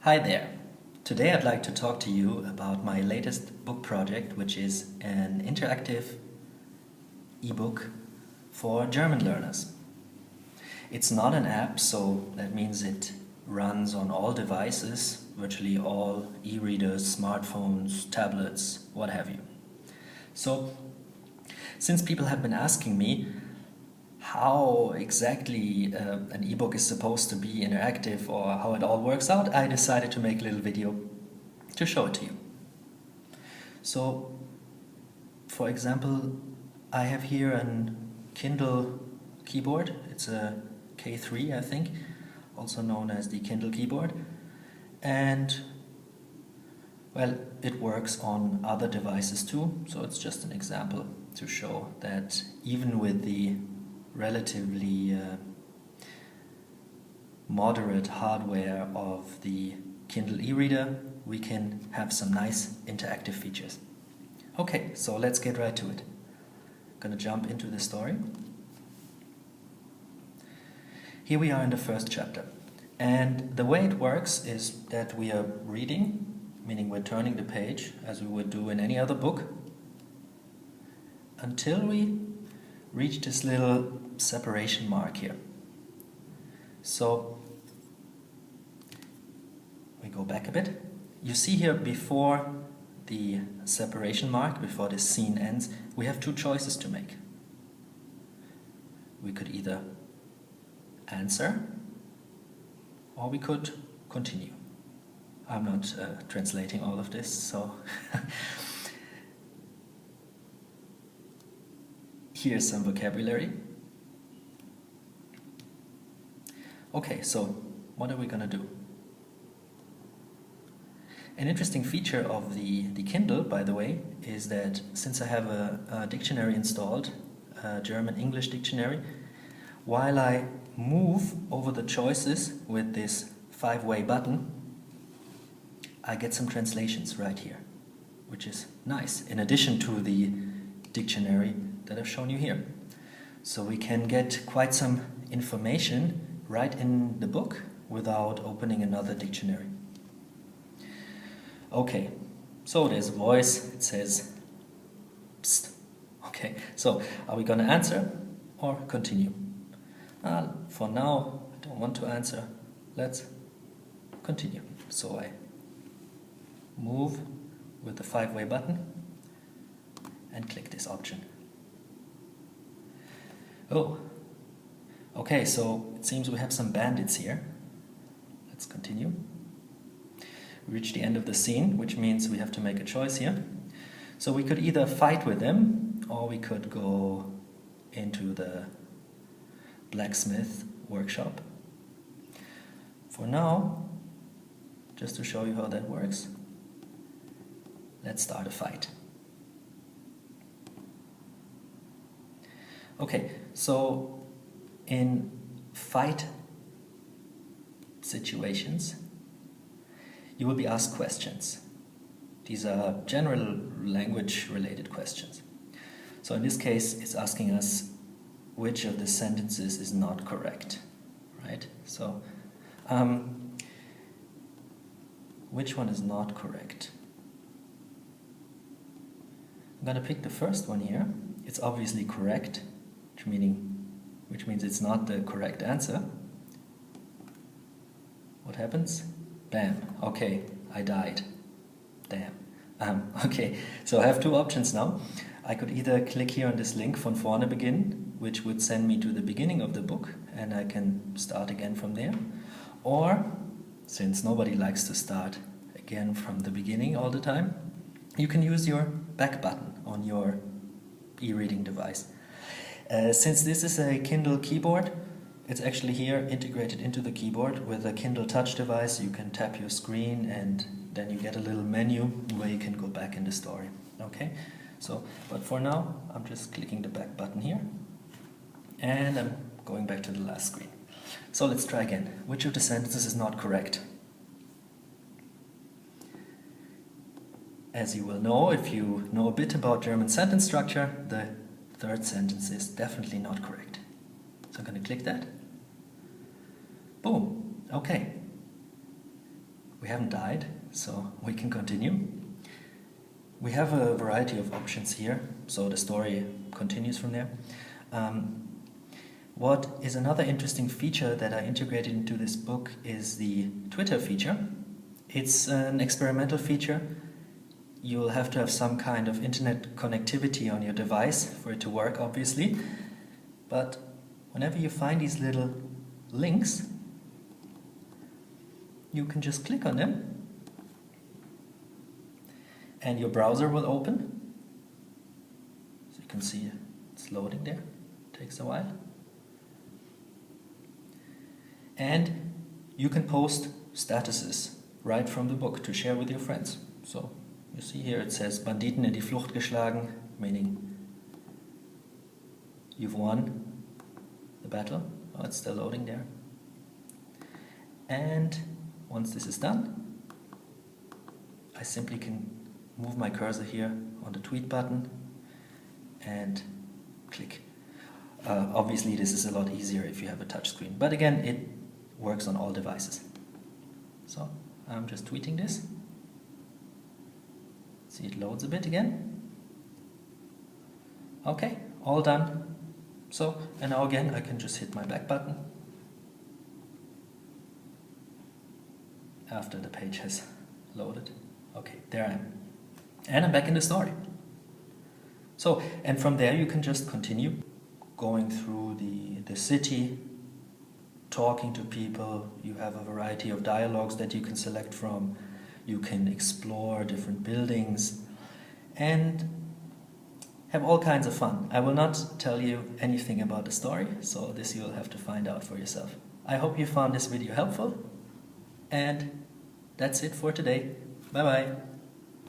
Hi there. Today I'd like to talk to you about my latest book project, which is an interactive ebook for German learners. It's not an app, so that means it runs on all devices, virtually all e-readers, smartphones, tablets, what have you. So, since people have been asking me how exactly an ebook is supposed to be interactive or how it all works out, I decided to make a little video to show it to you. So, for example, I have here a Kindle keyboard. It's a K3, I think, also known as the Kindle keyboard. And, well, it works on other devices too, so it's just an example to show that even with the relatively moderate hardware of the Kindle e-reader, we can have some nice interactive features. Okay, so let's get right to it. I'm gonna jump into the story. Here we are in the first chapter. And the way it works is that we are reading, meaning we're turning the page as we would do in any other book, until we reach this little separation mark here. So we go back a bit. You see here before the separation mark, before this scene ends, we have two choices to make. We could either answer or we could continue. I'm not translating all of this, so here's some vocabulary. Okay, so what are we gonna do? An interesting feature of the Kindle, by the way, is that since I have a dictionary installed, a German-English dictionary, while I move over the choices with this 5-way button, I get some translations right here, which is nice, in addition to the dictionary that I've shown you here. So we can get quite some information right in the book without opening another dictionary. Okay, so there's a voice, it says psst. Okay, so are we gonna answer or continue? For now, I don't want to answer. Let's continue. So I move with the 5-way button and click this option. Oh, okay, so it seems we have some bandits here. Let's continue. We reach the end of the scene, which means we have to make a choice here. So we could either fight with them, or we could go into the blacksmith workshop. For now, just to show you how that works, let's start a fight. Okay, so in fight situations, you will be asked questions. These are general language-related questions. So in this case, it's asking us which of the sentences is not correct, right? So, which one is not correct? I'm gonna pick the first one here. It's obviously correct, which means it's not the correct answer. What happens? Bam. Okay, I died. Damn. Okay, so I have two options now. I could either click here on this link von vorne beginnen, which would send me to the beginning of the book, and I can start again from there. Or, since nobody likes to start again from the beginning all the time, you can use your back button on your e-reading device. Since this is a Kindle keyboard, it's actually here integrated into the keyboard. With a Kindle Touch device, you can tap your screen and then you get a little menu where you can go back in the story. Okay, so, but for now, I'm just clicking the back button here and I'm going back to the last screen. So let's try again. Which of the sentences is not correct? As you will know, if you know a bit about German sentence structure, the third sentence is definitely not correct. So I'm going to click that. Boom. Okay. We we haven't died, so we can continue. We have a variety of options here, so the story continues from there. What is another interesting feature that I integrated into this book is the Twitter feature. It's an experimental feature. You'll have to have some kind of internet connectivity on your device for it to work, obviously. But whenever you find these little links, you can just click on them and your browser will open. So you can see it's loading there. It takes a while. And you can post statuses right from the book to share with your friends. So you see here it says Banditen in die Flucht geschlagen, meaning you've won the battle. Oh, it's still loading there. And once this is done, I simply can move my cursor here on the tweet button and click. Obviously this is a lot easier if you have a touch screen, but again it works on all devices. So I'm just tweeting this. See, it loads a bit again. Okay, all done. So, and now again I can just hit my back button after the page has loaded. Okay, there I am. And I'm back in the story. So, and from there you can just continue going through the city, talking to people. You have a variety of dialogues that you can select from. You can explore different buildings and have all kinds of fun. I will not tell you anything about the story, so this you'll have to find out for yourself. I hope you found this video helpful, and that's it for today. Bye bye.